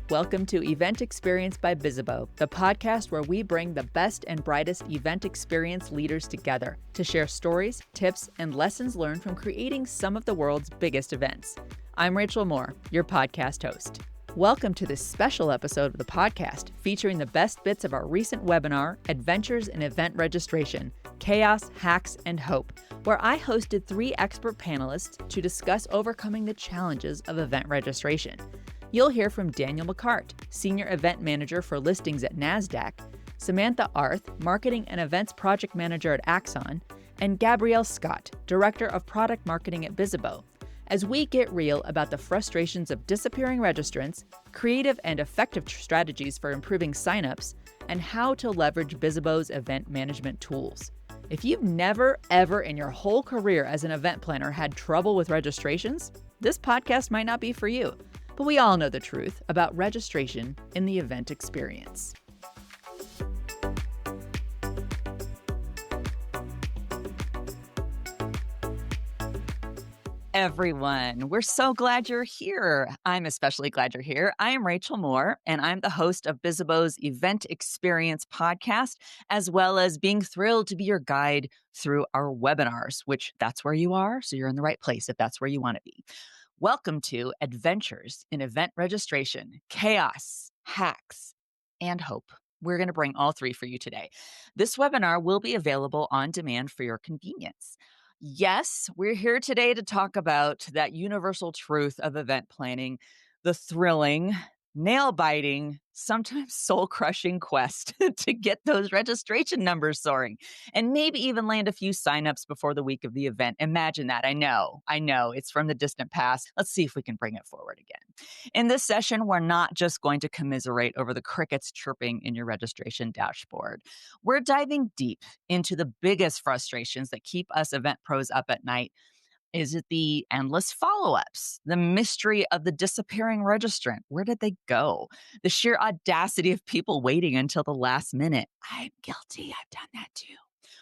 Welcome to Event Experience by Bizzabo, the podcast where we bring the best and brightest event experience leaders together to share stories, tips, and lessons learned from creating some of the world's biggest events. I'm Rachel Moore, your podcast host. Welcome to this special episode of the podcast featuring the best bits of our recent webinar, Adventures in Event Registration, Chaos, Hacks, and Hope, where I hosted 3 expert panelists to discuss overcoming the challenges of event registration. You'll hear from Daniel McCartt, Senior Event Manager for Listings at Nasdaq, Samantha Arth, Marketing and Events Project Manager at Axon, and Gabrielle Scott, Director of Product Marketing at Bizzabo, as we get real about the frustrations of disappearing registrants, creative and effective strategies for improving signups, and how to leverage Bizzabo's event management tools. If you've never, ever in your whole career as an event planner had trouble with registrations, this podcast might not be for you. But we all know the truth about registration in the event experience. Everyone, we're so glad you're here. I'm especially glad you're here. I am Rachel Moore, and I'm the host of Bizzabo's Event Experience podcast, as well as being thrilled to be your guide through our webinars, which that's where you are, so you're in the right place if that's where you want to be. Welcome to Adventures in Event Registration, Chaos, Hacks, and Hope. We're going to bring all 3 for you today. This webinar will be available on demand for your convenience. Yes, we're here today to talk about that universal truth of event planning, the thrilling, nail-biting, sometimes soul-crushing quest to get those registration numbers soaring and maybe even land a few signups before the week of the event. Imagine that. I know. It's from the distant past. Let's see if we can bring it forward again. In this session, we're not just going to commiserate over the crickets chirping in your registration dashboard. We're diving deep into the biggest frustrations that keep us event pros up at night. Is it the endless follow-ups, the mystery of the disappearing registrant? Where did they go? The sheer audacity of people waiting until the last minute. I'm guilty. I've done that too.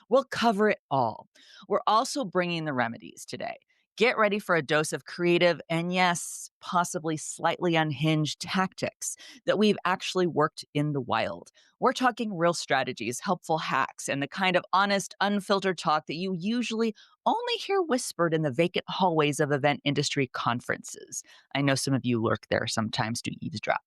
We'll cover it all. We're also bringing the remedies today. Get ready for a dose of creative and, yes, possibly slightly unhinged tactics that we've actually worked in the wild. We're talking real strategies, helpful hacks, and the kind of honest, unfiltered talk that you usually only hear whispered in the vacant hallways of event industry conferences. I know some of you lurk there sometimes to eavesdrop.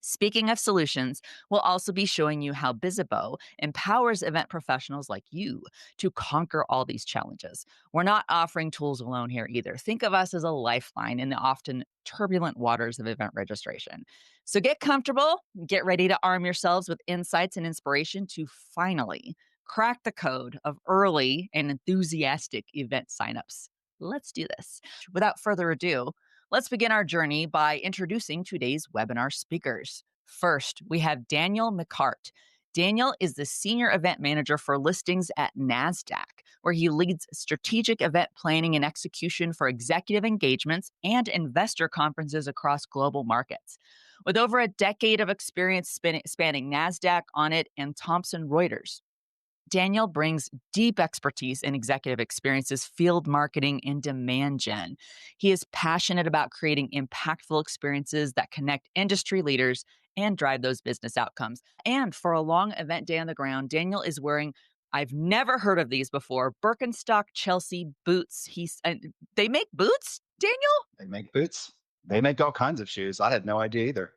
Speaking of solutions, we'll also be showing you how Bizzabo empowers event professionals like you to conquer all these challenges. We're not offering tools alone here either. Think of us as a lifeline in the often turbulent waters of event registration. So get comfortable, get ready to arm yourselves with insights and inspiration to finally crack the code of early and enthusiastic event signups. Let's do this. Without further ado, let's begin our journey by introducing today's webinar speakers. First, we have Daniel McCartt. Daniel is the Senior Event Manager for Listings at Nasdaq, where he leads strategic event planning and execution for executive engagements and investor conferences across global markets. With over a decade of experience spanning Nasdaq, Onnit, and Thomson Reuters, Daniel brings deep expertise in executive experiences, field marketing, and demand gen. He is passionate about creating impactful experiences that connect industry leaders and drive those business outcomes. And for a long event day on the ground, Daniel is wearing, I've never heard of these before, Birkenstock Chelsea boots. They make boots, Daniel? They make boots. They make all kinds of shoes. I had no idea either.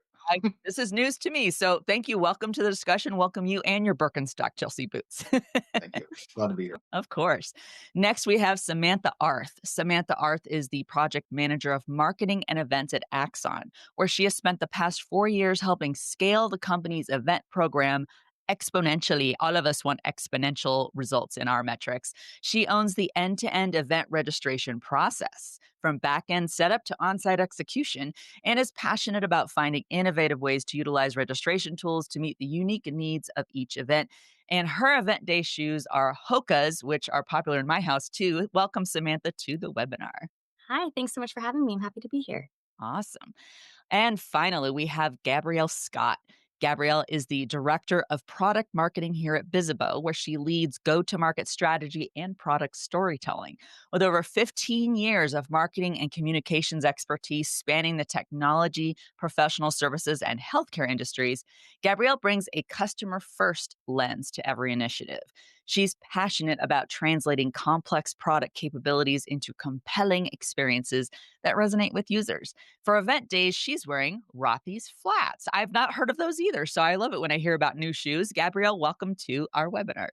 This is news to me. So thank you. Welcome to the discussion. Welcome you and your Birkenstock Chelsea boots. Thank you. Glad to be here. Of course. Next, we have Samantha Arth. Samantha Arth is the project manager of marketing and events at Axon, where she has spent the past 4 years helping scale the company's event program exponentially. All of us want exponential results in our metrics. She owns the end-to-end event registration process, from back-end setup to on-site execution, and is passionate about finding innovative ways to utilize registration tools to meet the unique needs of each event. And her event day shoes are Hoka's, which are popular in my house too. Welcome, Samantha, to the webinar. Hi, thanks so much for having me. I'm happy to be here. Awesome. And finally, we have Gabrielle Scott. Gabrielle is the director of product marketing here at Bizzabo, where she leads go to market strategy and product storytelling. With over 15 years of marketing and communications expertise spanning the technology, professional services, and healthcare industries, Gabrielle brings a customer first lens to every initiative. She's passionate about translating complex product capabilities into compelling experiences that resonate with users. For event days, she's wearing Rothy's flats. I've not heard of those either, so I love it when I hear about new shoes. Gabrielle, welcome to our webinar.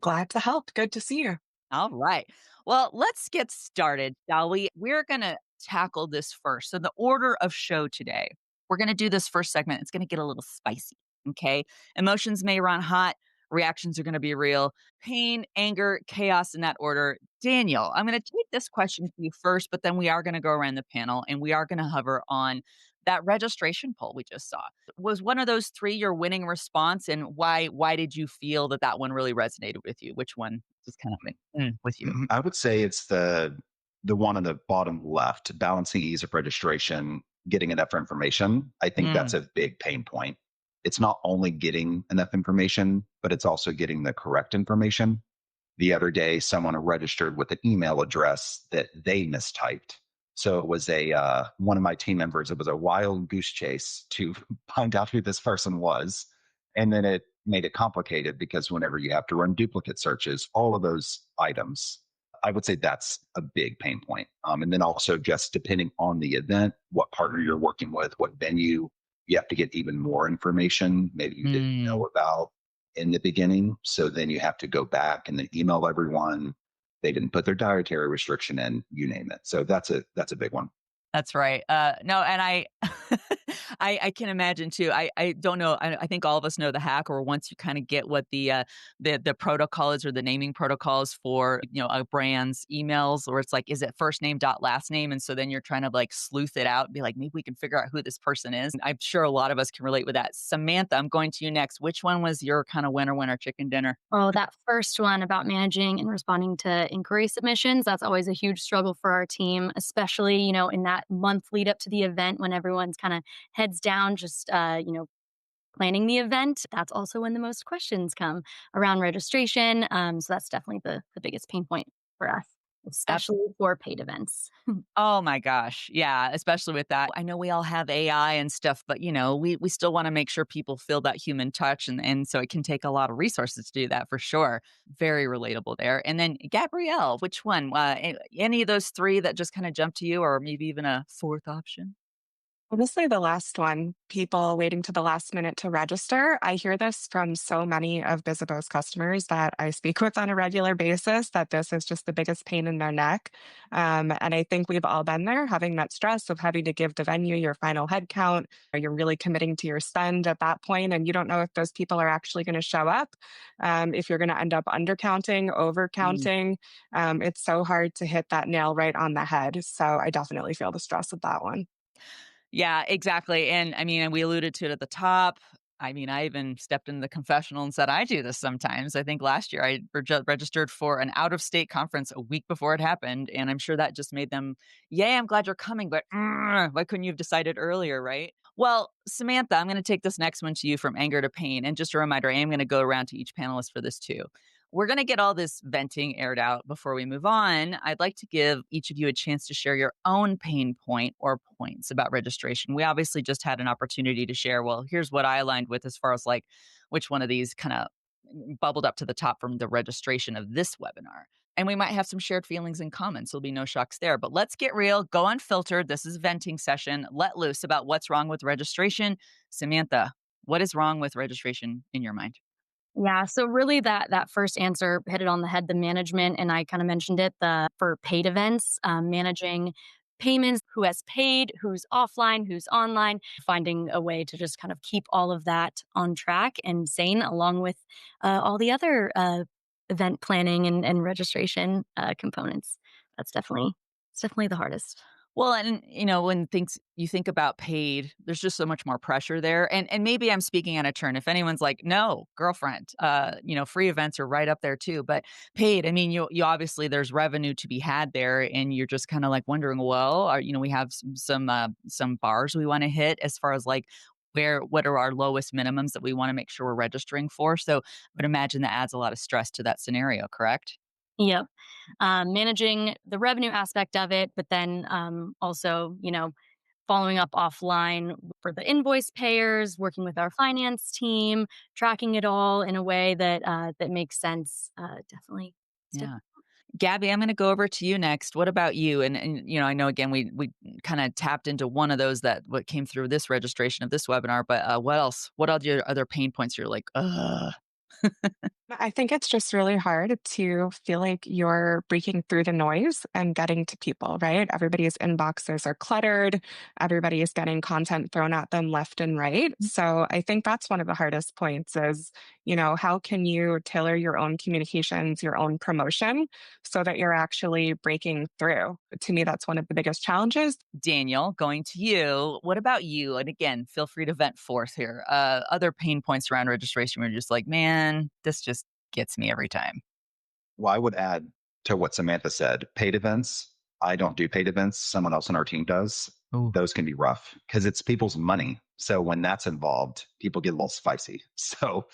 Glad to help. Good to see you. All right. Well, let's get started, shall we? We're going to tackle this first. So, the order of show today, we're going to do this first segment. It's going to get a little spicy. Okay. Emotions may run hot, reactions are going to be real. Pain, anger, chaos in that order. Daniel, I'm going to take this question to you first, but then we are going to go around the panel and we are going to hover on that registration poll we just saw. Was one of those three your winning response, and why did you feel that that one really resonated with you? Which one just kind of with you? I would say it's the one on the bottom left, balancing ease of registration, getting enough information. I think that's Mm, a big pain point. It's not only getting enough information, but it's also getting the correct information. The other day, someone registered with an email address that they mistyped. So it was a one of my team members. It was a wild goose chase to find out who this person was, and then it made it complicated because whenever you have to run duplicate searches, all of those items, I would say that's a big pain point. And then also just depending on the event, what partner you're working with, what venue, you have to get even more information. Maybe you didn't mm. know about in the beginning. So then you have to go back and then email everyone. They didn't put their dietary restriction in, you name it. So that's a big one. That's right. No, and I, I can imagine too. I don't know. I think all of us know the hack, or once you kind of get what the protocol is, or the naming protocols for a brand's emails, where it's like, is it first name dot last name, and so then you're trying to like sleuth it out and be like, maybe we can figure out who this person is. I'm sure a lot of us can relate with that. Samantha, I'm going to you next. Which one was your kind of winner chicken dinner? Oh, that first one about managing and responding to inquiry submissions, that's always a huge struggle for our team, especially, in that month lead up to the event when everyone's kind of heads down, just, planning the event. That's also when the most questions come around registration. So that's definitely the biggest pain point for us, especially for paid events. Oh my gosh. Yeah, especially with that. I know we all have AI and stuff, but we still want to make sure people feel that human touch, and so it can take a lot of resources to do that for sure. Very relatable there. And then Gabrielle, which one? Any of those three that just kind of jumped to you, or maybe even a fourth option? Honestly, the last one, people waiting to the last minute to register. I hear this from so many of Bizzabo's customers that I speak with on a regular basis that this is just the biggest pain in their neck. And I think we've all been there, having that stress of having to give the venue your final head count, or you're really committing to your spend at that point, and you don't know if those people are actually going to show up, if you're going to end up undercounting, overcounting. It's so hard to hit that nail right on the head. So I definitely feel the stress with that one. Yeah, exactly. And I mean, and we alluded to it at the top. I mean, I even stepped into the confessional and said, I do this sometimes. I think last year I registered for an out of state conference a week before it happened. And I'm sure that just made them, yay, I'm glad you're coming, but why couldn't you have decided earlier, right? Well, Samantha, I'm going to take this next one to you, from anger to pain. And just a reminder, I am going to go around to each panelist for this too. We're going to get all this venting aired out before we move on. I'd like to give each of you a chance to share your own pain point or points about registration. We obviously just had an opportunity to share, well, here's what I aligned with as far as like which one of these kind of bubbled up to the top from the registration of this webinar. And we might have some shared feelings in common, so there'll be no shocks there. But let's get real, go unfiltered. This is venting session. Let loose about what's wrong with registration. Samantha, what is wrong with registration in your mind? Yeah, so really that first answer hit it on the head, the management, and I kind of mentioned it, the for paid events, managing payments, who has paid, who's offline, who's online, finding a way to just kind of keep all of that on track and sane, along with all the other event planning and registration components. That's definitely the hardest. Well, and when things you think about paid, there's just so much more pressure there. And maybe I'm speaking out of turn. If anyone's like, no, girlfriend, free events are right up there too. But paid, I mean, you obviously there's revenue to be had there, and you're just kind of like wondering, well, we have some bars we want to hit as far as like what are our lowest minimums that we want to make sure we're registering for. So I would imagine that adds a lot of stress to that scenario, correct? Yep. Managing the revenue aspect of it, but then also, following up offline for the invoice payers, working with our finance team, tracking it all in a way that makes sense. Definitely. It's Yeah. Gabby, I'm going to go over to you next. What about you? I know again we kind of tapped into one of those that what came through this registration of this webinar, but what else? What other pain points you're like, ugh? I think it's just really hard to feel like you're breaking through the noise and getting to people, right? Everybody's inboxes are cluttered. Everybody is getting content thrown at them left and right. So I think that's one of the hardest points is, how can you tailor your own communications, your own promotion so that you're actually breaking through? To me, that's one of the biggest challenges. Daniel, going to you. What about you? And again, feel free to vent forth here. Other pain points around registration where you're just like, man, this just gets me every time. Well, I would add to what Samantha said, paid events. I don't do paid events. Someone else on our team does. Ooh. Those can be rough because it's people's money. So when that's involved, people get a little spicy. So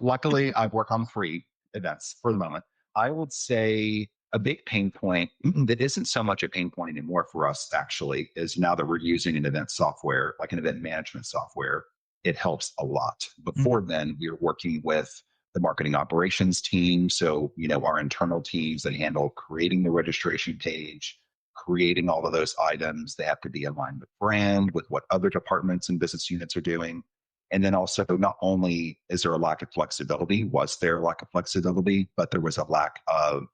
luckily, I work on free events for the moment. I would say a big pain point that isn't so much a pain point anymore for us, actually, is now that we're using an event software, like an event management software, it helps a lot. Before then, we were working with the marketing operations team. So, our internal teams that handle creating the registration page, creating all of those items. They have to be aligned with brand, with what other departments and business units are doing. And then also, not only is there a lack of flexibility, was there a lack of flexibility, but there was a lack of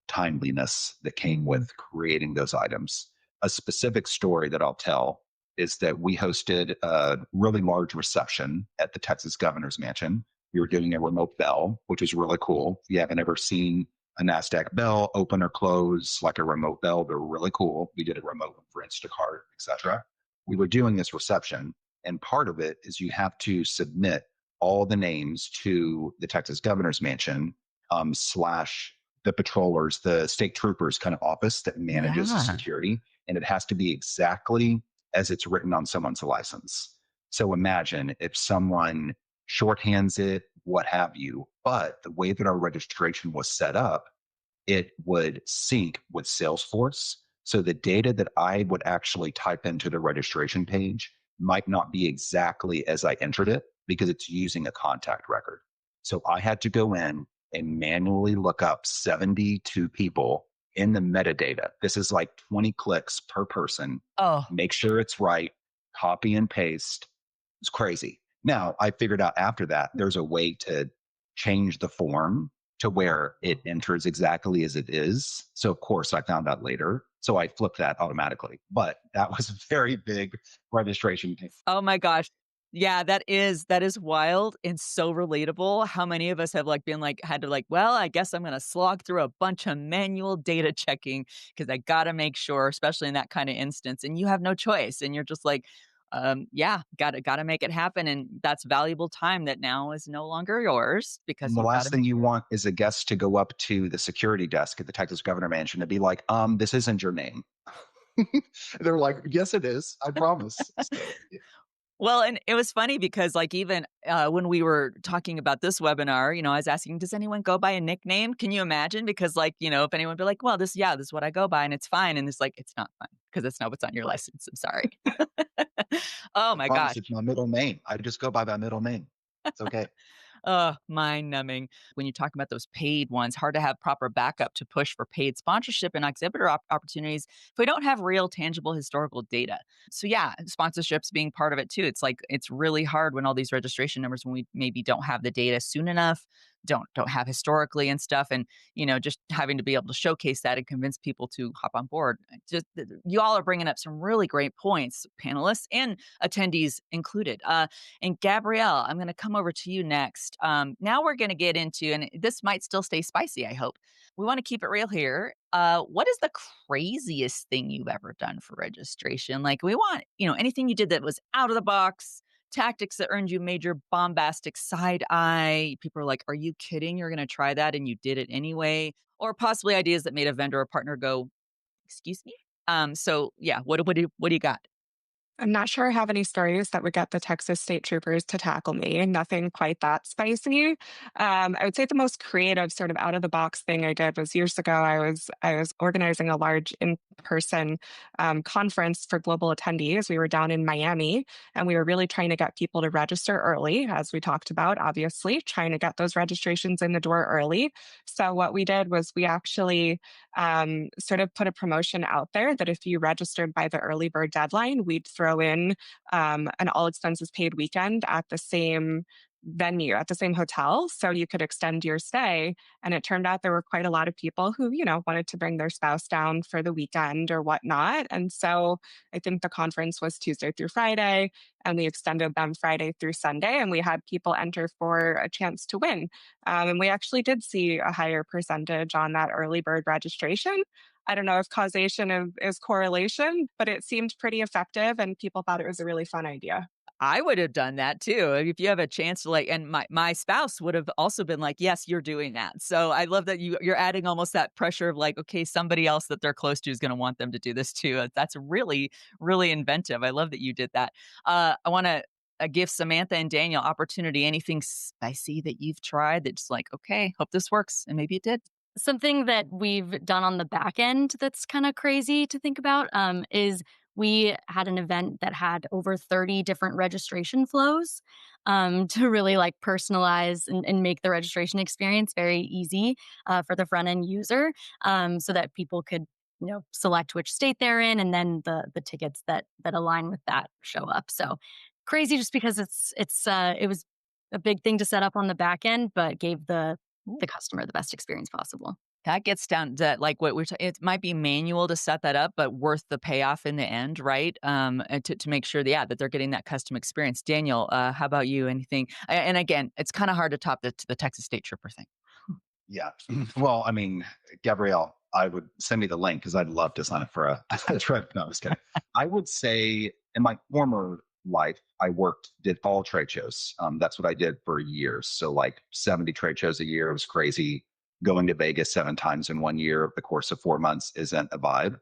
timeliness that came with creating those items. A specific story that I'll tell is that we hosted a really large reception at the Texas Governor's Mansion. We were doing a remote bell, which was really cool. If you haven't ever seen a Nasdaq bell open or close like a remote bell, they're really cool. We did a remote one for Instacart, etc. We were doing this reception, and part of it is you have to submit all the names to the Texas Governor's Mansion slash the patrollers, the state troopers kind of office that manages the Yeah. security. And it has to be exactly as it's written on someone's license. So imagine if someone shorthands it, what have you. But the way that our registration was set up, it would sync with Salesforce. So the data that I would actually type into the registration page might not be exactly as I entered it because it's using a contact record. So I had to go in and manually look up 72 people in the metadata. This is like 20 clicks per person. Oh, Make sure it's right, copy and paste. It's crazy. Now, I figured out after that, there's a way to change the form to where it enters exactly as it is. So, of course, I found out later. So I flipped that automatically. But that was a very big registration. oh my gosh. Yeah, that is wild and so relatable. How many of us have had to well, I guess I'm going to slog through a bunch of manual data checking because I got to make sure, especially in that kind of instance, and you have no choice, and you're just like, yeah, got to make it happen, and that's valuable time that now is no longer yours because And the you've got last to. thing you want is a guest to go up to the security desk at the Texas Governor Mansion and be like, this isn't your name. They're like, yes, it is. I promise. So, yeah. Well, and it was funny because, even when we were talking about this webinar, I was asking, does anyone go by a nickname? Can you imagine? Because, if anyone be like, well, this is what I go by, and it's fine. And it's like, it's not fine because it's not what's on your Right. license. I'm sorry. Oh I my promise gosh. it's my middle name. I just go by my middle name. It's okay. Mind numbing. When you talk about those paid ones, hard to have proper backup to push for paid sponsorship and exhibitor opportunities if we don't have real, tangible historical data. So, yeah, sponsorships being part of it too. It's really hard when all these registration numbers, when we maybe don't have the data soon enough, don't have historically and stuff, and just having to be able to showcase that and convince people to hop on board. Just you all are bringing up some really great points, panelists and attendees included. And Gabrielle, I'm going to come over to you next. Now we're going to get into, and this might still stay spicy, I hope. We want to keep it real here. What is the craziest thing you've ever done for registration? Like, we want, anything you did that was out of the box, tactics that earned you major bombastic side eye. People are like, are you kidding? You're going to try that and you did it anyway. Or possibly ideas that made a vendor or partner go, excuse me? So, yeah, what do you got? I'm not sure I have any stories that would get the Texas State Troopers to tackle me. Nothing quite that spicy. I would say the most creative, sort of out of the box thing I did was years ago. I was organizing a large in person conference for global attendees. We were down in Miami, and we were really trying to get people to register early, as we talked about. Obviously, trying to get those registrations in the door early. So what we did was we actually sort of put a promotion out there that if you registered by the early bird deadline, we'd throw in an all expenses paid weekend at the same venue, at the same hotel. So you could extend your stay. And it turned out there were quite a lot of people who, wanted to bring their spouse down for the weekend or whatnot. And so I think the conference was Tuesday through Friday, and we extended them Friday through Sunday. And we had people enter for a chance to win. And we actually did see a higher percentage on that early bird registration. I don't know if causation is correlation, but it seemed pretty effective and people thought it was a really fun idea. I would have done that too. If you have a chance to like, and my spouse would have also been like, yes, you're doing that. So I love that you're adding almost that pressure of like, okay, somebody else that they're close to is going to want them to do this too. That's really, really inventive. I love that you did that. I want to give Samantha and Daniel opportunity. Anything spicy that you've tried that's like, okay, hope this works. And maybe it did. Something that we've done on the back end that's kind of crazy to think about is we had an event that had over 30 different registration flows to really like personalize and make the registration experience very easy for the front end user so that people could select which state they're in and then the tickets that align with that show up. So crazy just because it was a big thing to set up on the back end but gave the customer the best experience possible. That gets down to like what it might be manual to set that up, but worth the payoff in the end, right? And to make sure that, yeah, that they're getting that custom experience. Daniel, how about you? Anything? And again, it's kind of hard to top the Texas State Trooper thing. Yeah. Well, I mean, Gabrielle, I would send me the link because I'd love to sign up for a trip. No, I was kidding. I would say in my former life, did fall trade shows. That's what I did for years. So like 70 trade shows a year. It was crazy. Going to Vegas 7 times in 1 year, over the course of 4 months, isn't a vibe,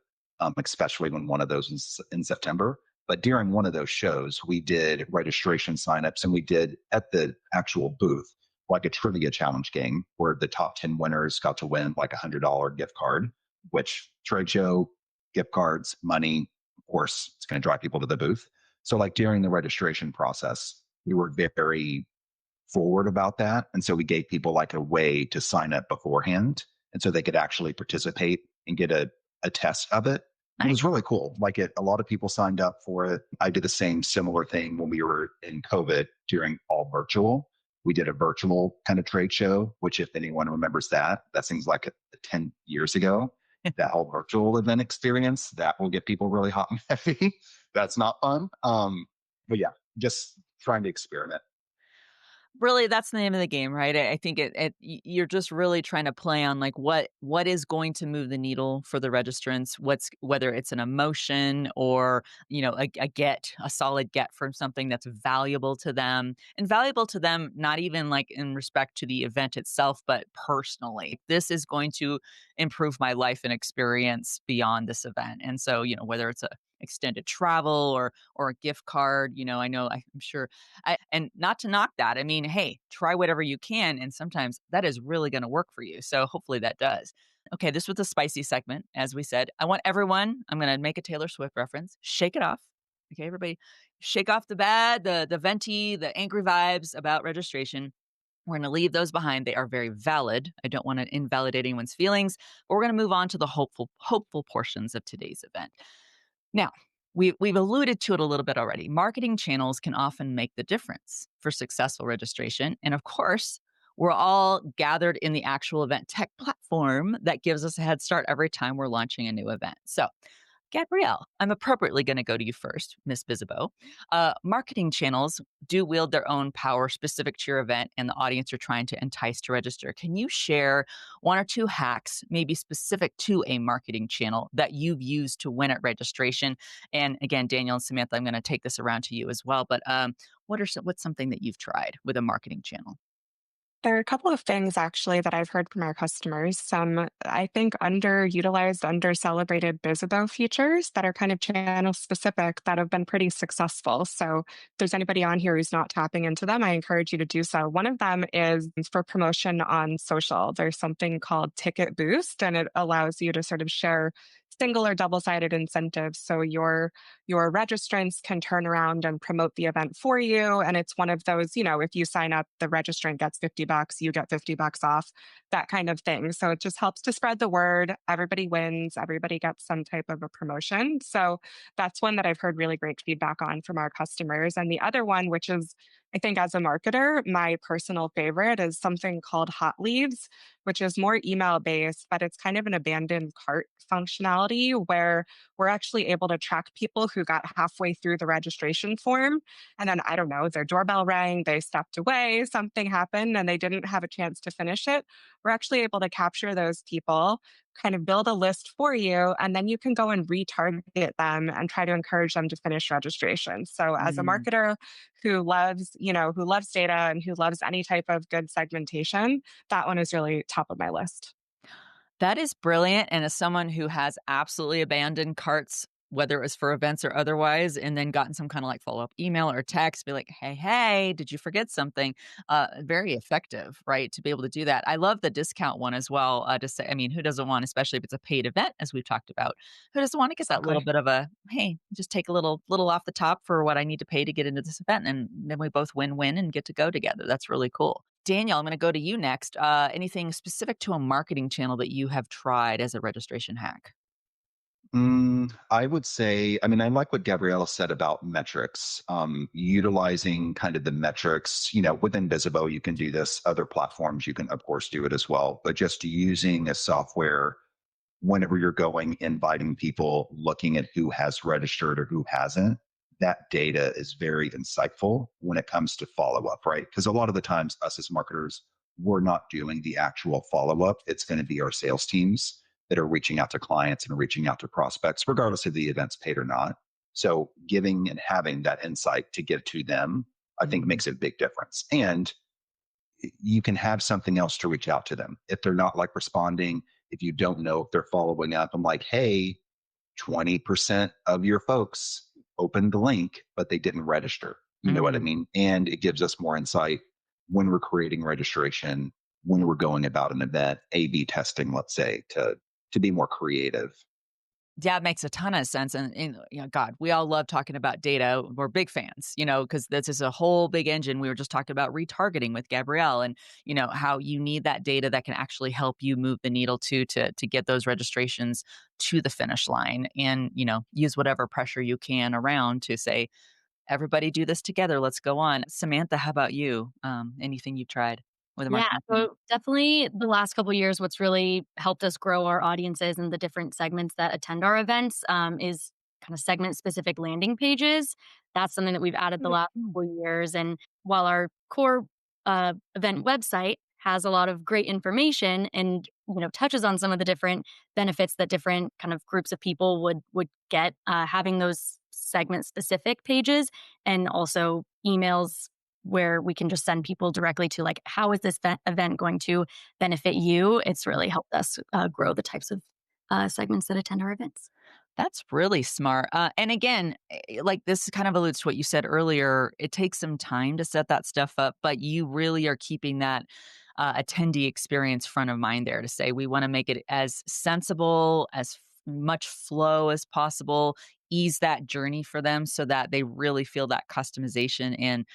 especially when one of those was in September. But during one of those shows, we did registration signups and we did at the actual booth like a trivia challenge game where the top 10 winners got to win like $100 gift card, which trade show gift cards, money, of course, it's going to drive people to the booth. So like during the registration process, we were very forward about that. And so we gave people like a way to sign up beforehand. And so they could actually participate and get a test of it. It was really cool. A lot of people signed up for it. I did the same similar thing when we were in COVID during all virtual. We did a virtual kind of trade show, which if anyone remembers that seems like 10 years ago. That whole virtual event experience, that will get people really hot and heavy. That's not fun. But yeah, just trying to experiment. Really, that's the name of the game, right? I think you're just really trying to play on like what is going to move the needle for the registrants. Whether it's an emotion or a solid get from something that's valuable to them and valuable to them, not even like in respect to the event itself, but personally. This is going to improve my life and experience beyond this event. And so, whether it's a extended travel or a gift card, I'm sure and not to knock that. I mean, hey, try whatever you can. And sometimes that is really going to work for you. So hopefully that does. Okay, this was a spicy segment. As we said, I'm going to make a Taylor Swift reference, shake it off. Okay, everybody, shake off the bad, the venti, the angry vibes about registration. We're going to leave those behind. They are very valid. I don't want to invalidate anyone's feelings, but we're going to move on to the hopeful portions of today's event. Now, we've alluded to it a little bit already. Marketing channels can often make the difference for successful registration. And of course, we're all gathered in the actual event tech platform that gives us a head start every time we're launching a new event. So Gabrielle, I'm appropriately going to go to you first, Miss Bizzabo. Marketing channels do wield their own power specific to your event and the audience you're trying to entice to register. Can you share one or two hacks, maybe specific to a marketing channel that you've used to win at registration? And again, Daniel and Samantha, I'm going to take this around to you as well. But what's something that you've tried with a marketing channel? There are a couple of things actually that I've heard from our customers. Some, I think, underutilized, under-celebrated Bizzabo features that are kind of channel specific that have been pretty successful. So if there's anybody on here who's not tapping into them, I encourage you to do so. One of them is for promotion on social. There's something called Ticket Boost, and it allows you to sort of share single or double-sided incentives. So your registrants can turn around and promote the event for you. And it's one of those, if you sign up, the registrant gets $50, you get $50 off, that kind of thing. So it just helps to spread the word. Everybody wins, everybody gets some type of a promotion. So that's one that I've heard really great feedback on from our customers. And the other one, which is, I think, as a marketer, my personal favorite is something called Hot Leads, which is more email based, but it's kind of an abandoned cart functionality where we're actually able to track people who got halfway through the registration form. And then, I don't know, their doorbell rang, they stepped away, something happened, and they didn't have a chance to finish it. We're actually able to capture those people, kind of build a list for you, and then you can go and retarget them and try to encourage them to finish registration. So, as a Mm. marketer who loves data and who loves any type of good segmentation, that one is really top of my list. That is brilliant, and as someone who has absolutely abandoned carts, whether it was for events or otherwise, and then gotten some kinda, like, follow-up email or text, be like, "Hey, hey, did you forget something?" Very effective, right, to be able to do that. I love the discount one as well, to say I mean, who doesn't want especially if it's a paid event, as we've talked about, who doesn't wanna get that little Exactly. bit of a, "Hey, just take a little off the top for what I need to pay to get into this event," and then we both win-win and get to go together. That's really cool. Daniel, I'm gonna go to you next. Anything specific to a marketing channel that you have tried as a registration hack? I would say, I mean, I like what Gabrielle said about metrics, utilizing kind of the metrics, within Bizzabo, you can do this. Other platforms, you can, of course, do it as well. But just using a software whenever you're going, inviting people, looking at who has registered or who hasn't, that data is very insightful when it comes to follow up, right? Because a lot of the times, us as marketers, we're not doing the actual follow up. It's going to be our sales teams that are reaching out to clients and reaching out to prospects, regardless if the event's paid or not. So, giving and having that insight to give to them, I think makes a big difference. And you can have something else to reach out to them. If they're not like responding, if you don't know if they're following up, I'm like, hey, 20% of your folks opened the link, but they didn't register. You know what I Mm. mean? And it gives us more insight when we're creating registration, when we're going about an event, A B testing, let's say, to be more creative. Yeah, it makes a ton of sense, and, God, we all love talking about data. We're big fans, because this is a whole big engine. We were just talking about retargeting with Gabrielle and, how you need that data that can actually help you move the needle to get those registrations to the finish line and, use whatever pressure you can around to say, "Everybody do this together, let's go on." Samantha, how about you? Anything you've tried with a Yeah, marketing channel? so definitely the last couple years, what's really helped us grow our audiences and the different segments that attend our events is kind of segment specific landing pages. That's something that we've added the last Mm. couple years. And while our core event website has a lot of great information and touches on some of the different benefits that different kind of groups of people would get, having those segment specific pages and also emails where we can just send people directly to like, how is this event going to benefit you? It's really helped us grow the types of segments that attend our events. That's really smart. And again, like this kind of alludes to what you said earlier. It takes some time to set that stuff up, but you really are keeping that attendee experience front of mind there to say we want to make it as sensible, as much flow as possible, ease that journey for them so that they really feel that customization and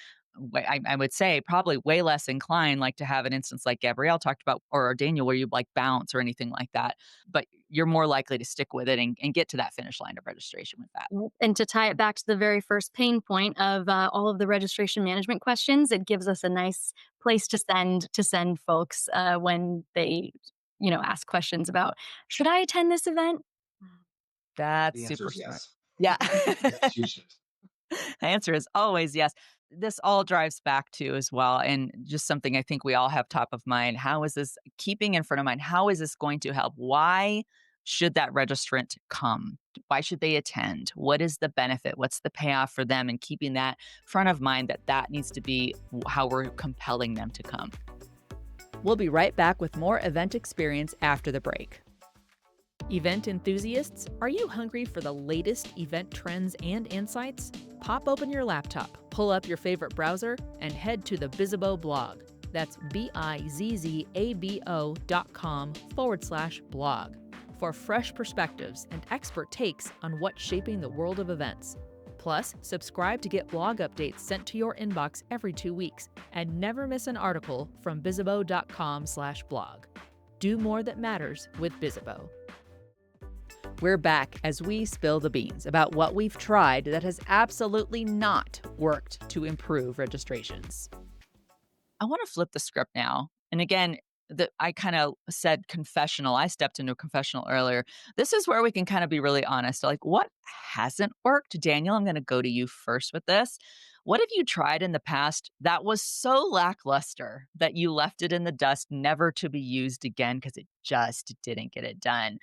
I would say probably way less inclined like to have an instance like Gabrielle talked about or Daniel where you like bounce or anything like that, but you're more likely to stick with it and get to that finish line of registration with that. And to tie it back to the very first pain point of all of the registration management questions, it gives us a nice place to send folks when they ask questions about should I attend this event. That's The answer super is smart. yes. Yeah. Yes, you should. The answer is always yes. This all drives back to as well, and just something I think we all have top of mind. How is this keeping in front of mind? How is this going to help? Why should that registrant come? Why should they attend? What is the benefit? What's the payoff for them? And keeping that front of mind that that needs to be how we're compelling them to come. We'll be right back with more event experience after the break. Event enthusiasts, are you hungry for the latest event trends and insights? Pop open your laptop, pull up your favorite browser, and head to the Bizzabo blog. That's bizzabo.com/blog for fresh perspectives and expert takes on what's shaping the world of events. Plus, subscribe to get blog updates sent to your inbox every 2 weeks and never miss an article from bizzabo.com/blog. Do more that matters with Bizzabo. We're back as we spill the beans about what we've tried that has absolutely not worked to improve registrations. I want to flip the script now. And again, I kind of said confessional. I stepped into a confessional earlier. This is where we can kind of be really honest. Like, what hasn't worked? Daniel, I'm going to go to you first with this. What have you tried in the past that was so lackluster that you left it in the dust, never to be used again because it just didn't get it done?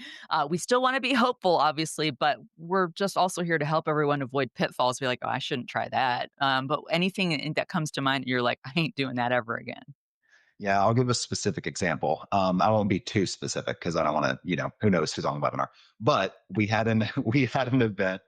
We still want to be hopeful, obviously, but we're just also here to help everyone avoid pitfalls. Be like, oh, I shouldn't try that. But anything that comes to mind, you're like, I ain't doing that ever again. Yeah, I'll give a specific example. I won't be too specific because I don't want to, who knows who's on the webinar. But we had an event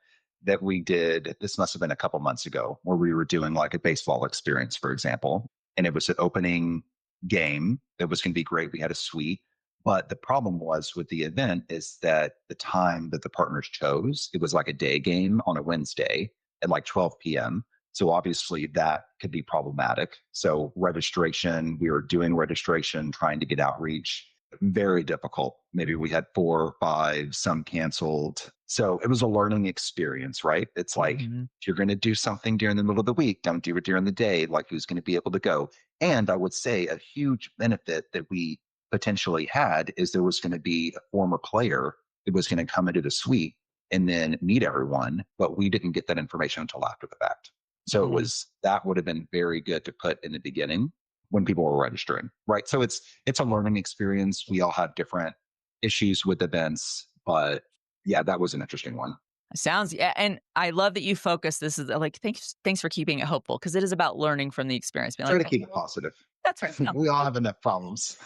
that we did. This must have been a couple months ago, where we were doing like a baseball experience, for example, and it was an opening game that was going to be great. We had a suite, but the problem was with the event is that the time that the partners chose, it was like a day game on a Wednesday at like 12 p.m. So obviously that could be problematic. So registration, we were doing registration, trying to get outreach, very difficult. Maybe we had 4 or 5, some canceled. So it was a learning experience, right? It's like, if you're going to do something during the middle of the week, don't do it during the day. Like, who's going to be able to go? And I would say a huge benefit that we potentially had is there was going to be a former player that was going to come into the suite and then meet everyone, but we didn't get that information until after the fact. So that would have been very good to put in the beginning when people were registering, right? So it's a learning experience. We all have different issues with events, but yeah, that was an interesting one. Sounds, yeah, and I love that you focus. This is like, thanks for keeping it hopeful, because it is about learning from the experience. Try to keep it positive. That's right. No. We all have enough problems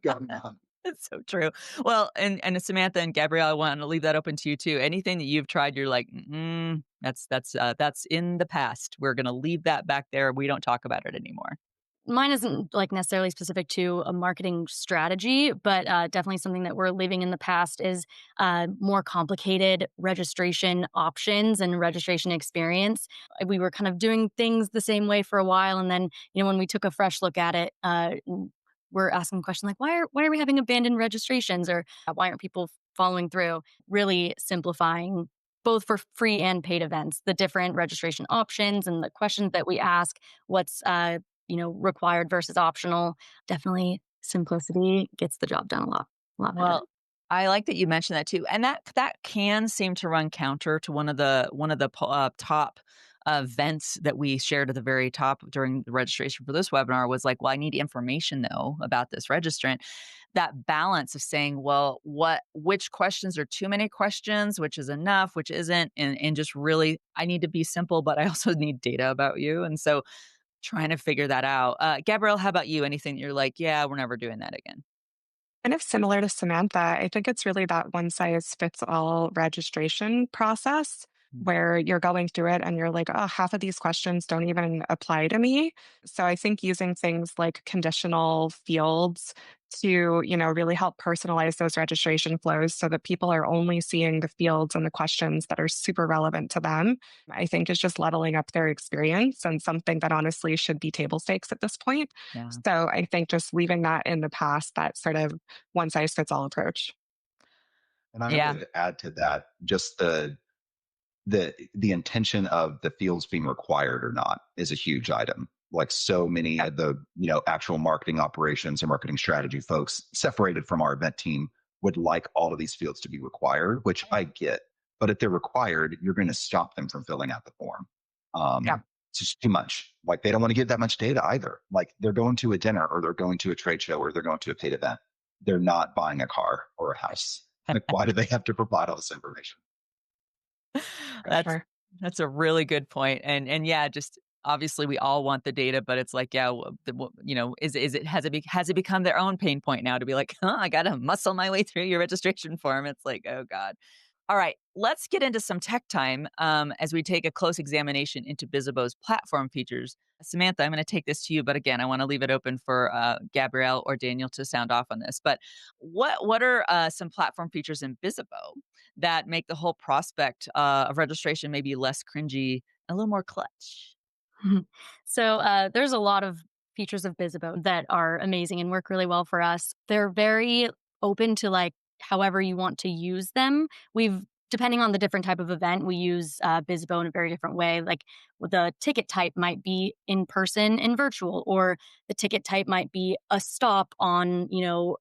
going on. That's so true. Well, and Samantha and Gabrielle, I want to leave that open to you too. Anything that you've tried, you're like, that's in the past. We're going to leave that back there. We don't talk about it anymore. Mine isn't like necessarily specific to a marketing strategy, but definitely something that we're leaving in the past is more complicated registration options and registration experience. We were kind of doing things the same way for a while, and then when we took a fresh look at it, we're asking questions like, why are we having abandoned registrations, or why aren't people following through? Really simplifying both for free and paid events, the different registration options and the questions that we ask, what's required versus optional. Definitely simplicity gets the job done a lot better. Well, I like that you mentioned that too, and that can seem to run counter to one of the top events that we shared at the very top during the registration for this webinar was like, well, I need information though about this registrant. That balance of saying, well, which questions are too many questions, which is enough, which isn't, and just really, I need to be simple, but I also need data about you, and so trying to figure that out. Gabrielle, how about you? Anything that you're like, yeah, we're never doing that again? Kind of similar to Samantha, I think it's really that one size fits all registration process where you're going through it and you're like, oh, half of these questions don't even apply to me. So I think using things like conditional fields to, really help personalize those registration flows so that people are only seeing the fields and the questions that are super relevant to them, I think is just leveling up their experience and something that honestly should be table stakes at this point. Yeah. So I think just leaving that in the past, that sort of one size fits all approach. And I would add to that just the intention of the fields being required or not is a huge item. Like so many of the actual marketing operations and marketing strategy folks separated from our event team would like all of these fields to be required, which I get. But if they're required, you're going to stop them from filling out the form. It's just too much. Like they don't want to give that much data either. Like they're going to a dinner or they're going to a trade show or they're going to a paid event. They're not buying a car or a house. Like why do they have to provide all this information? That's a really good point. And yeah, just obviously we all want the data, but it's like, yeah, is it has it become their own pain point now to be like, I got to muscle my way through your registration form. It's like, oh God. All right, let's get into some tech time as we take a close examination into Bizzabo's platform features. Samantha, I'm going to take this to you, but again, I want to leave it open for Gabrielle or Daniel to sound off on this. But what are some platform features in Bizzabo that make the whole prospect of registration maybe less cringy, a little more clutch? So there's a lot of features of Bizzabo that are amazing and work really well for us. They're very open to like however you want to use them. We've Depending on the different type of event, we use Bizzabo in a very different way. Like the ticket type might be in person and virtual, or the ticket type might be a stop on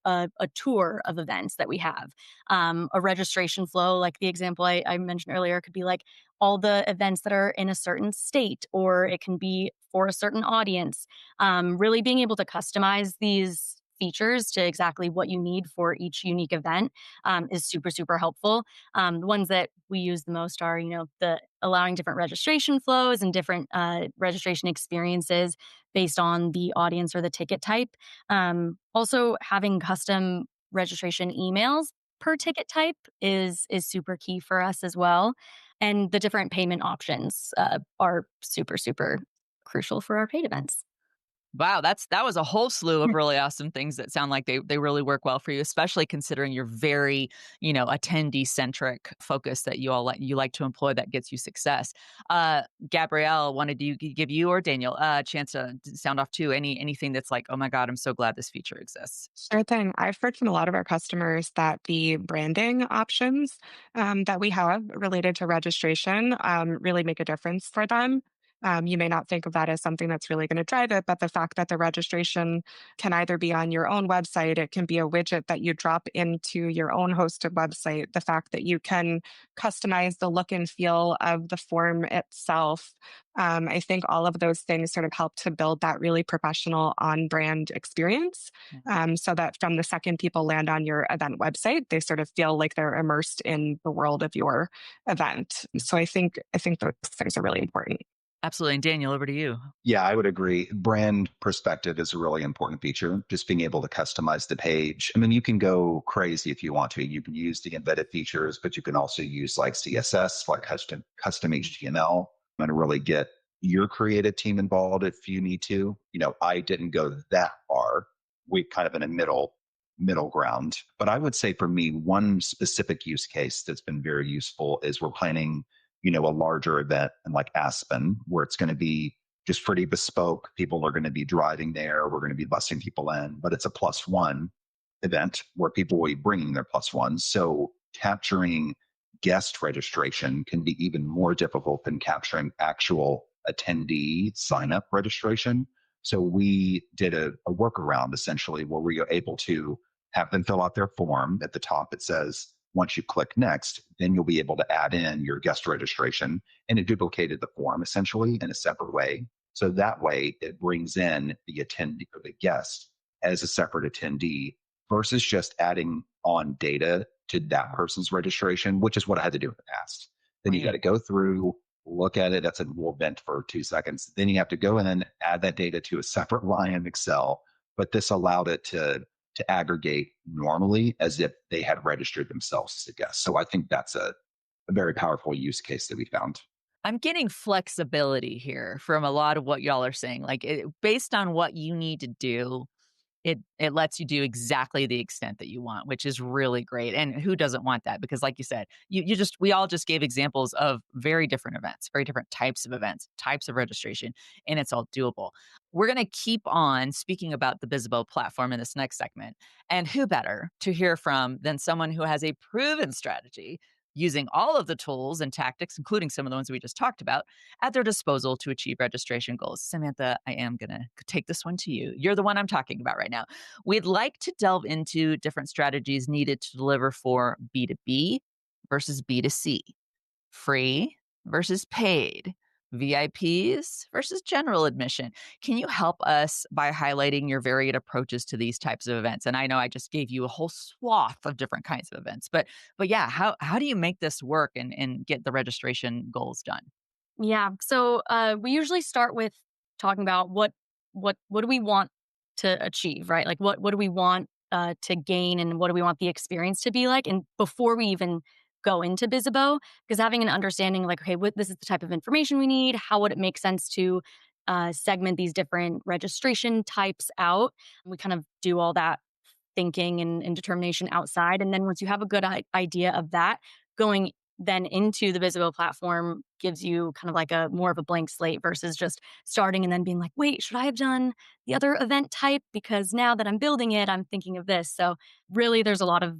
a tour of events that we have. A registration flow, like the example I mentioned earlier, could be like all the events that are in a certain state, or it can be for a certain audience. Really being able to customize these features to exactly what you need for each unique event is super, super helpful. The ones that we use the most are, the allowing different registration flows and different registration experiences based on the audience or the ticket type. Also, having custom registration emails per ticket type is super key for us as well. And the different payment options are super, super crucial for our paid events. Wow, that was a whole slew of really awesome things that sound like they really work well for you, especially considering your very, attendee centric focus that you like to employ that gets you success. Gabrielle, wanted to give you or Daniel a chance to sound off too. Anything that's like, oh my God, I'm so glad this feature exists. Sure thing. I've heard from a lot of our customers that the branding options that we have related to registration really make a difference for them. You may not think of that as something that's really going to drive it, but the fact that the registration can either be on your own website, it can be a widget that you drop into your own hosted website, the fact that you can customize the look and feel of the form itself. I think all of those things sort of help to build that really professional on brand experience so that from the second people land on your event website, they sort of feel like they're immersed in the world of your event. So I think those things are really important. Absolutely. And Daniel, over to you. Yeah, I would agree. Brand perspective is a really important feature. Just being able to customize the page. I mean, you can go crazy if you want to. You can use the embedded features, but you can also use like CSS, like custom HTML, and really get your creative team involved if you need to. I didn't go that far. We kind of in a middle ground. But I would say for me, one specific use case that's been very useful is we're planning a larger event in like Aspen, where it's going to be just pretty bespoke. People are going to be driving there. We're going to be busing people in, but it's a +1 event where people will be bringing their +1s. So capturing guest registration can be even more difficult than capturing actual attendee sign up registration. So we did a workaround essentially where we are able to have them fill out their form. At the top, it says, once you click next, then you'll be able to add in your guest registration, and it duplicated the form essentially in a separate way. So that way it brings in the attendee or the guest as a separate attendee versus just adding on data to that person's registration, which is what I had to do in the past. Then you got to go through, look at it. That's a little vent for 2 seconds. Then you have to go in, add that data to a separate line in Excel. But this allowed it to aggregate normally as if they had registered themselves as a guest. So I think that's a very powerful use case that we found. I'm getting flexibility here from a lot of what y'all are saying. Like based on what you need to do, it lets you do exactly the extent that you want, which is really great. And who doesn't want that? Because like you said, we all just gave examples of very different events, very different types of events, types of registration, and it's all doable. We're going to keep on speaking about the Bizzabo platform in this next segment. And who better to hear from than someone who has a proven strategy using all of the tools and tactics, including some of the ones we just talked about, at their disposal to achieve registration goals. Samantha, I am going to take this one to you. You're the one I'm talking about right now. We'd like to delve into different strategies needed to deliver for B2B versus B2C, free versus paid, VIPs versus general admission. Can you help us by highlighting your varied approaches to these types of events? And I know I just gave you a whole swath of different kinds of events, but yeah, how do you make this work and get the registration goals done? Yeah. So we usually start with talking about what do we want to achieve, right? Like what do we want to gain, and what do we want the experience to be like? And before we even go into Bizzabo, because having an understanding, like, okay, this is the type of information we need. How would it make sense to segment these different registration types out? We kind of do all that thinking and determination outside. And then once you have a good idea of that, going then into the Bizzabo platform gives you kind of like a more of a blank slate versus just starting and then being like, wait, should I have done the other event type? Because now that I'm building it, I'm thinking of this. So really, there's a lot of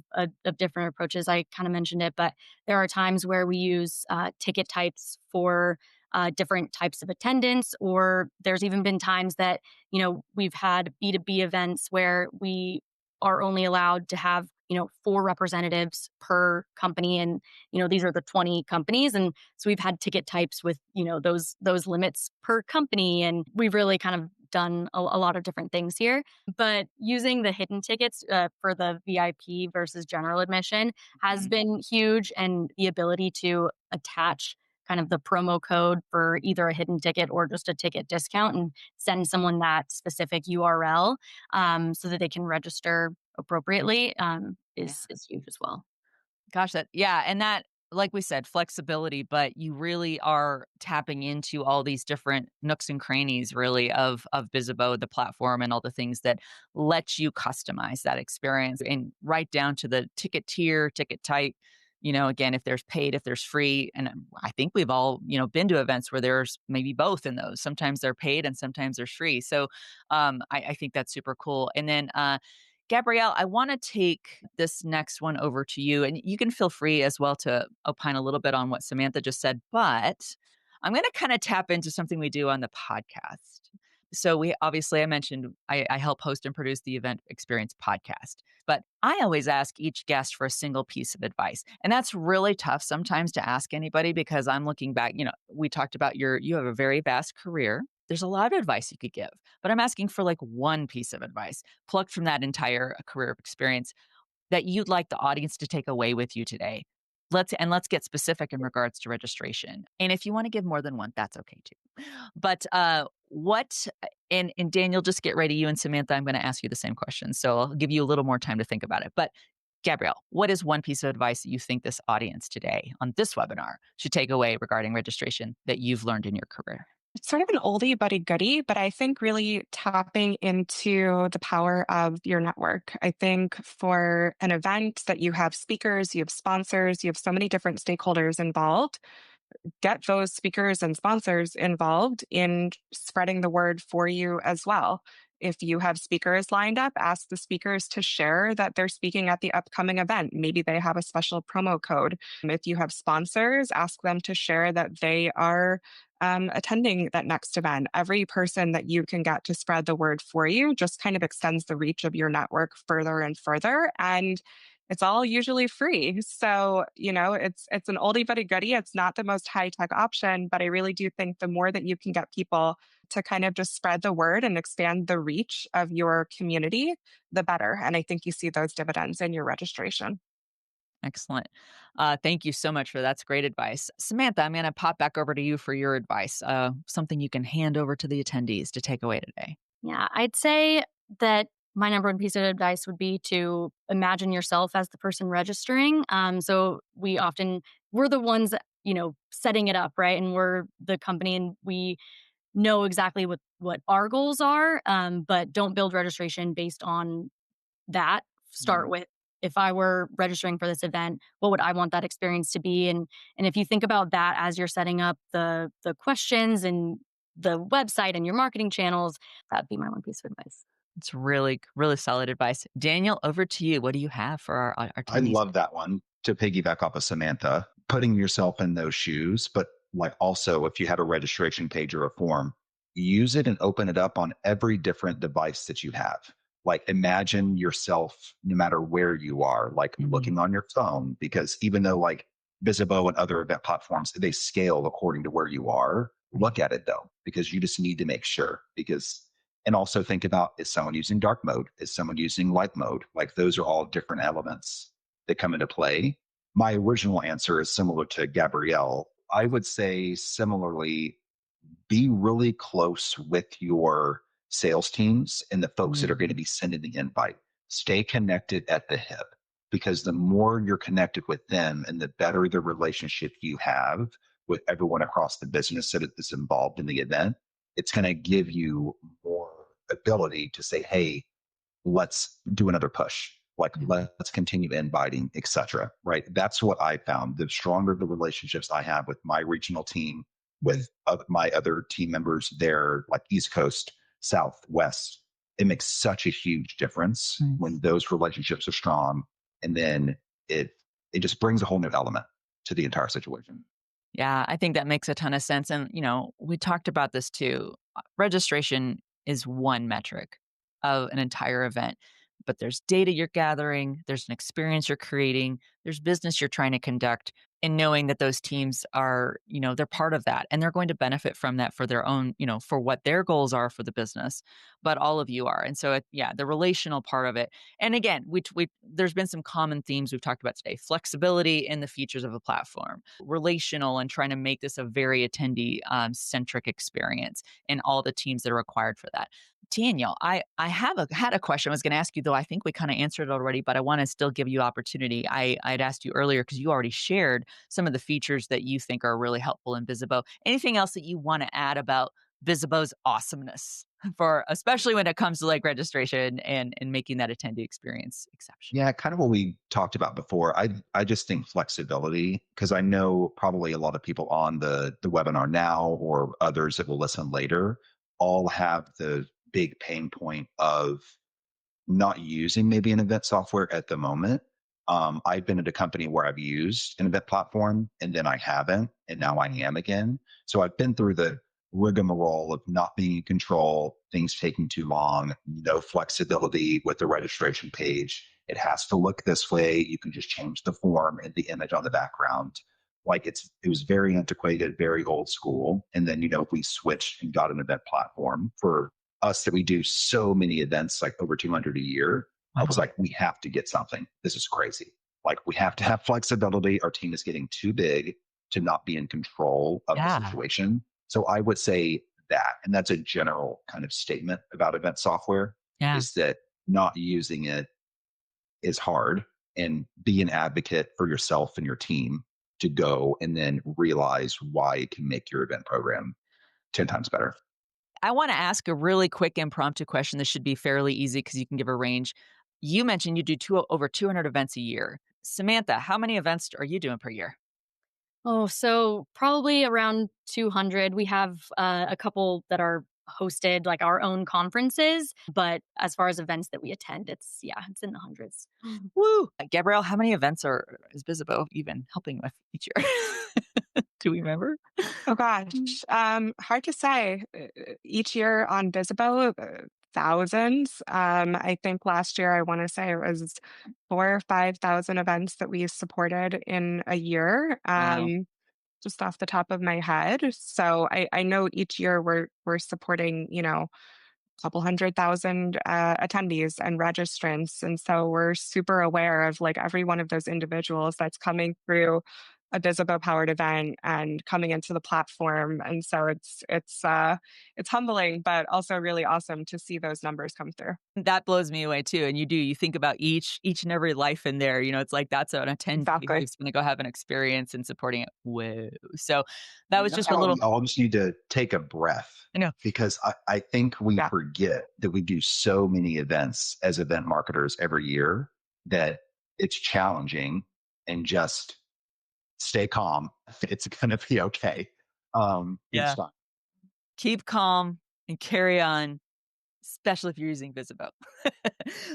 different approaches. I kind of mentioned it, but there are times where we use ticket types for different types of attendance, or there's even been times that, we've had B2B events where we are only allowed to have 4 representatives per company, and these are the 20 companies, and so we've had ticket types with those limits per company, and we've really kind of done a lot of different things here. But using the hidden tickets for the VIP versus general admission has been huge, and the ability to attach kind of the promo code for either a hidden ticket or just a ticket discount and send someone that specific URL so that they can register appropriately is huge as well. Gosh, and that, like we said, flexibility, but you really are tapping into all these different nooks and crannies, really, of Bizzabo, the platform, and all the things that let you customize that experience, and right down to the ticket tier, ticket type. Again, if there's paid, if there's free, and I think we've all been to events where there's maybe both in those. Sometimes they're paid and sometimes they're free. So I think that's super cool. And then Gabrielle, I want to take this next one over to you, and you can feel free as well to opine a little bit on what Samantha just said, but I'm going to kind of tap into something we do on the podcast. So I mentioned I help host and produce the Event Experience podcast, but I always ask each guest for a single piece of advice. And that's really tough sometimes to ask anybody, because I'm looking back, we talked about you have a very vast career. There's a lot of advice you could give, but I'm asking for like one piece of advice plucked from that entire career of experience that you'd like the audience to take away with you today. Let's get specific in regards to registration. And if you want to give more than one, that's okay too. But what and Daniel, just get ready. You and Samantha, I'm going to ask you the same question, so I'll give you a little more time to think about it. But Gabrielle, what is one piece of advice that you think this audience today on this webinar should take away regarding registration that you've learned in your career? It's sort of an oldie but a goodie, but I think really tapping into the power of your network. I think for an event that you have speakers, you have sponsors, you have so many different stakeholders involved, get those speakers and sponsors involved in spreading the word for you as well. If you have speakers lined up, ask the speakers to share that they're speaking at the upcoming event. Maybe they have a special promo code. If you have sponsors, ask them to share that they are attending that next event. Every person that you can get to spread the word for you just kind of extends the reach of your network further and further. And it's all usually free. So, it's an oldie but a goodie. It's not the most high tech option, but I really do think the more that you can get people to kind of just spread the word and expand the reach of your community, the better. And I think you see those dividends in your registration. Excellent. Thank you so much for that. That's great advice. Samantha, I'm going to pop back over to you for your advice, something you can hand over to the attendees to take away today. Yeah, I'd say that my number one piece of advice would be to imagine yourself as the person registering. So we're the ones that, setting it up, right? And we're the company, and we know exactly what our goals are, but don't build registration based on that. Start with, if I were registering for this event, what would I want that experience to be? And if you think about that as you're setting up the questions and the website and your marketing channels, that'd be my one piece of advice. It's really, really solid advice. Daniel, over to you. What do you have for our I attendees? love that one. To piggyback off of Samantha, putting yourself in those shoes, but like also if you had a registration page or a form, use it and open it up on every different device that you have. Like imagine yourself no matter where you are, like looking on your phone, because even though like Bizzabo and other event platforms, they scale according to where you are. Look at it though, because you just need to make sure and also think about, is someone using dark mode? Is someone using light mode? Like those are all different elements that come into play. My original answer is similar to Gabrielle. I would say similarly, be really close with your sales teams and the folks that are going to Mm. be sending the invite. Stay connected at the hip because the more you're connected with them and the better the relationship you have with everyone across the business that is involved in the event, it's going to give you more ability to say, hey, let's do another push. Like Mhm. let's continue inviting, etc. Right. That's what I found. The stronger the relationships I have with my regional team, with my other team members there, like East Coast, South, West, it makes such a huge difference Nice. when those relationships are strong. And then it it just brings a whole new element to the entire situation. Yeah, I think that makes a ton of sense. And, we talked about this too. Registration is one metric of an entire event, but there's data you're gathering, there's an experience you're creating, there's business you're trying to conduct. And knowing that those teams are, they're part of that and they're going to benefit from that for their own, for what their goals are for the business, but all of you are. And so, yeah, the relational part of it. And again, there's been some common themes we've talked about today: flexibility and the features of a platform, relational, and trying to make this a very attendee centric experience, and all the teams that are required for that. Daniel, I had a question I was going to ask you, though I think we kind of answered it already, but I want to still give you opportunity. I'd asked you earlier because you already shared some of the features that you think are really helpful in Bizzabo. Anything else that you want to add about Bizzabo's awesomeness for, especially when it comes to like registration and making that attendee experience exceptional? Yeah, kind of what we talked about before. I just think flexibility because I know probably a lot of people on the webinar now or others that will listen later all have the big pain point of not using maybe an event software at the moment. I've been at a company where I've used an event platform and then I haven't, and now I am again. So I've been through the rigmarole of not being in control, things taking too long, no flexibility with the registration page. It has to look this way. You can just change the form and the image on the background. Like it was very antiquated, very old school. And then, we switched and got an event platform for us that we do so many events, like over 200 a year. I was Mhm. like, we have to get something. This is crazy. Like, we have to have flexibility. Our team is getting too big to not be in control of the Yeah. situation. So I would say that, and that's a general kind of statement about event software, Yeah. is that not using it is hard, and be an advocate for yourself and your team to go and then realize why it can make your event program 10 times better. I want to ask a really quick impromptu question. This should be fairly easy because you can give a range. You mentioned you do over 200 events a year. Samantha, how many events are you doing per year? Oh, so probably around 200. We have a couple that are hosted, like our own conferences. But as far as events that we attend, it's in the hundreds. Woo! Gabrielle, how many events is Bizzabo even helping with each year? Do we remember? Oh gosh, hard to say. Each year on Bizzabo, thousands. I think last year I want to say it was 4 or 5 thousand events that we supported in a year. Wow. Just off the top of my head. So I know each year we're supporting, couple 100,000 attendees and registrants. And so we're super aware of like every one of those individuals that's coming through a Bizzabo powered event and coming into the platform. And so it's humbling, but also really awesome to see those numbers come through. That blows me away too. And you think about each and every life in there. It's like that's an attendee Exactly. who's going to go have an experience and supporting it. Whoa! So that was And that's just a why little. we all just need to take a breath I know. because I think we Yeah. forget that we do so many events as event marketers every year that it's challenging, and just stay calm. It's going to be okay. It's Yeah. fine. Keep calm and carry on, especially if you're using Bizzabo.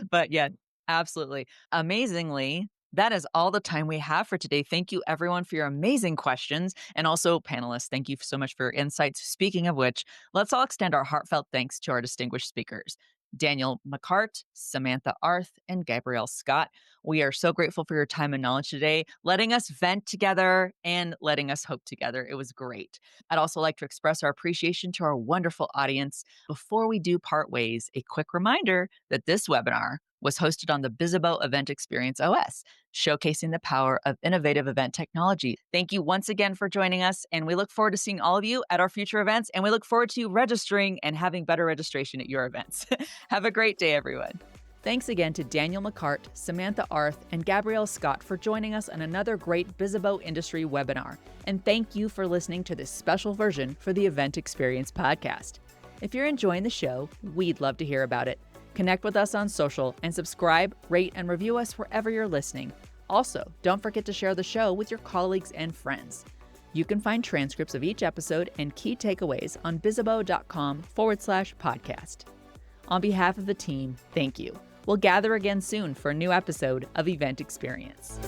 But yeah, absolutely. Amazingly, that is all the time we have for today. Thank you, everyone, for your amazing questions. And also, panelists, thank you so much for your insights. Speaking of which, let's all extend our heartfelt thanks to our distinguished speakers: Daniel McCartt, Samantha Arth, and Gabrielle Scott. We are so grateful for your time and knowledge today, letting us vent together and letting us hope together. It was great. I'd also like to express our appreciation to our wonderful audience. Before we do part ways, a quick reminder that this webinar was hosted on the Bizzabo Event Experience OS, showcasing the power of innovative event technology. Thank you once again for joining us, and we look forward to seeing all of you at our future events, and we look forward to registering and having better registration at your events. Have a great day, everyone. Thanks again to Daniel McCartt, Samantha Arth, and Gabrielle Scott for joining us on another great Bizzabo industry webinar. And thank you for listening to this special version for the Event Experience podcast. If you're enjoying the show, we'd love to hear about it. Connect with us on social and subscribe, rate, and review us wherever you're listening. Also, don't forget to share the show with your colleagues and friends. You can find transcripts of each episode and key takeaways on bizzabo.com/podcast. On behalf of the team, thank you. We'll gather again soon for a new episode of Event Experience.